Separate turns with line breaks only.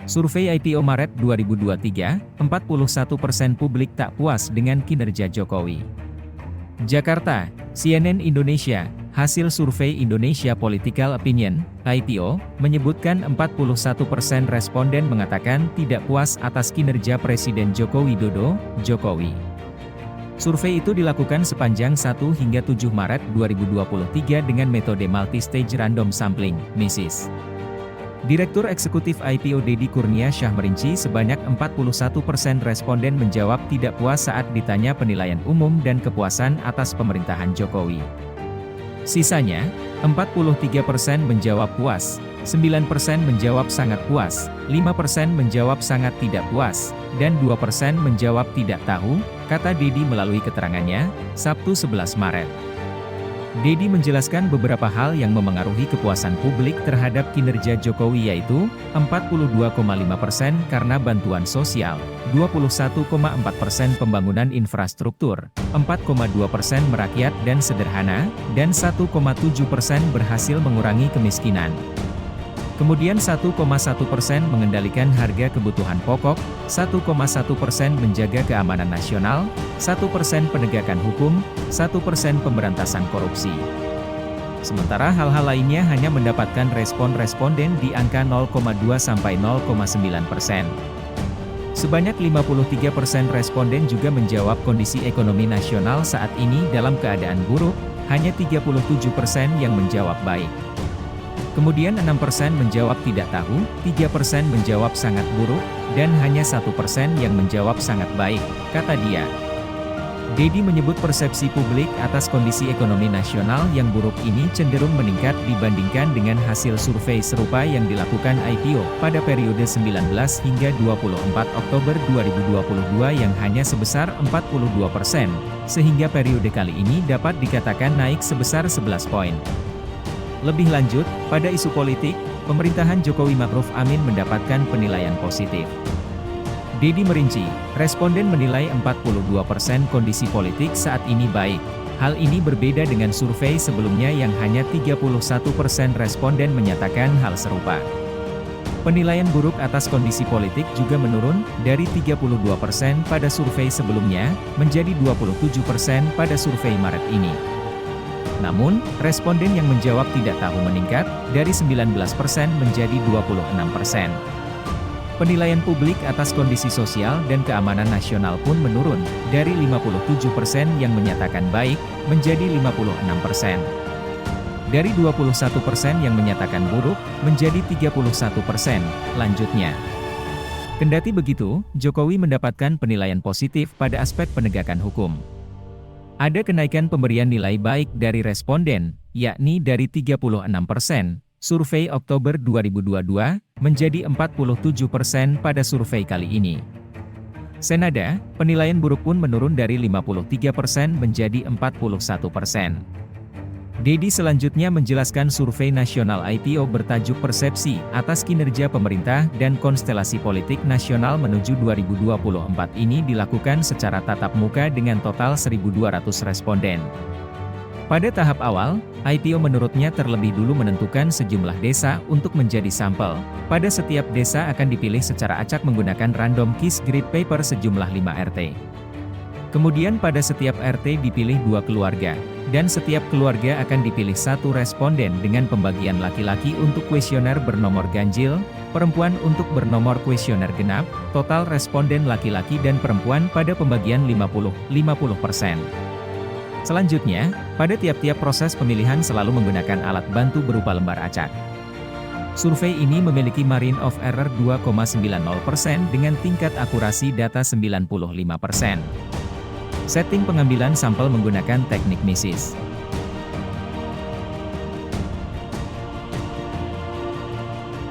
Survei IPO Maret 2023, 41% publik tak puas dengan kinerja Jokowi. Jakarta, CNN Indonesia, hasil survei Indonesia Political Opinion, IPO, menyebutkan 41% responden mengatakan tidak puas atas kinerja Presiden Joko Widodo, Jokowi. Survei itu dilakukan sepanjang 1 hingga 7 Maret 2023 dengan metode multi-stage random sampling, MISIS. Direktur Eksekutif IPO Deddy Kurnia Syah merinci sebanyak 41% responden menjawab tidak puas saat ditanya penilaian umum dan kepuasan atas pemerintahan Jokowi. Sisanya, 43% menjawab puas, 9% menjawab sangat puas, 5% menjawab sangat tidak puas, dan 2% menjawab tidak tahu, kata Deddy melalui keterangannya, Sabtu 11 Maret. Deddy menjelaskan beberapa hal yang memengaruhi kepuasan publik terhadap kinerja Jokowi yaitu, 42,5% karena bantuan sosial, 21,4% pembangunan infrastruktur, 4,2% merakyat dan sederhana, dan 1,7% berhasil mengurangi kemiskinan. Kemudian 1,1% mengendalikan harga kebutuhan pokok, 1,1% menjaga keamanan nasional, 1% penegakan hukum, 1% pemberantasan korupsi. Sementara hal-hal lainnya hanya mendapatkan respon responden di angka 0,2 sampai 0,9%. Sebanyak 53% responden juga menjawab kondisi ekonomi nasional saat ini dalam keadaan buruk, hanya 37% yang menjawab baik. Kemudian 6% menjawab tidak tahu, 3% menjawab sangat buruk, dan hanya 1% yang menjawab sangat baik, kata dia. Deddy menyebut persepsi publik atas kondisi ekonomi nasional yang buruk ini cenderung meningkat dibandingkan dengan hasil survei serupa yang dilakukan IPO pada periode 19 hingga 24 Oktober 2022 yang hanya sebesar 42%, sehingga periode kali ini dapat dikatakan naik sebesar 11 poin. Lebih lanjut, pada isu politik, pemerintahan Jokowi Ma'ruf Amin mendapatkan penilaian positif. Deddy merinci, responden menilai 42% kondisi politik saat ini baik. Hal ini berbeda dengan survei sebelumnya yang hanya 31% responden menyatakan hal serupa. Penilaian buruk atas kondisi politik juga menurun, dari 32% pada survei sebelumnya, menjadi 27% pada survei Maret ini. Namun, responden yang menjawab tidak tahu meningkat, dari 19% menjadi 26%. Penilaian publik atas kondisi sosial dan keamanan nasional pun menurun, dari 57% yang menyatakan baik, menjadi 56%. Dari 21% yang menyatakan buruk, menjadi 31%, lanjutnya. Kendati begitu, Jokowi mendapatkan penilaian positif pada aspek penegakan hukum. Ada kenaikan pemberian nilai baik dari responden, yakni dari 36%, survei Oktober 2022, menjadi 47% pada survei kali ini. Senada, penilaian buruk pun menurun dari 53% menjadi 41%. Deddy selanjutnya menjelaskan survei nasional IPO bertajuk Persepsi atas kinerja pemerintah dan konstelasi politik nasional menuju 2024 ini dilakukan secara tatap muka dengan total 1.200 responden. Pada tahap awal, IPO menurutnya terlebih dulu menentukan sejumlah desa untuk menjadi sampel. Pada setiap desa akan dipilih secara acak menggunakan random KIS grid paper sejumlah 5 RT. Kemudian pada setiap RT dipilih 2 keluarga, dan setiap keluarga akan dipilih 1 responden dengan pembagian laki-laki untuk kuesioner bernomor ganjil, perempuan untuk bernomor kuesioner genap, total responden laki-laki dan perempuan pada pembagian 50-50%. Selanjutnya, pada tiap-tiap proses pemilihan selalu menggunakan alat bantu berupa lembar acak. Survei ini memiliki margin of error 2,90% dengan tingkat akurasi data 95%. Setting pengambilan sampel menggunakan teknik MISIS.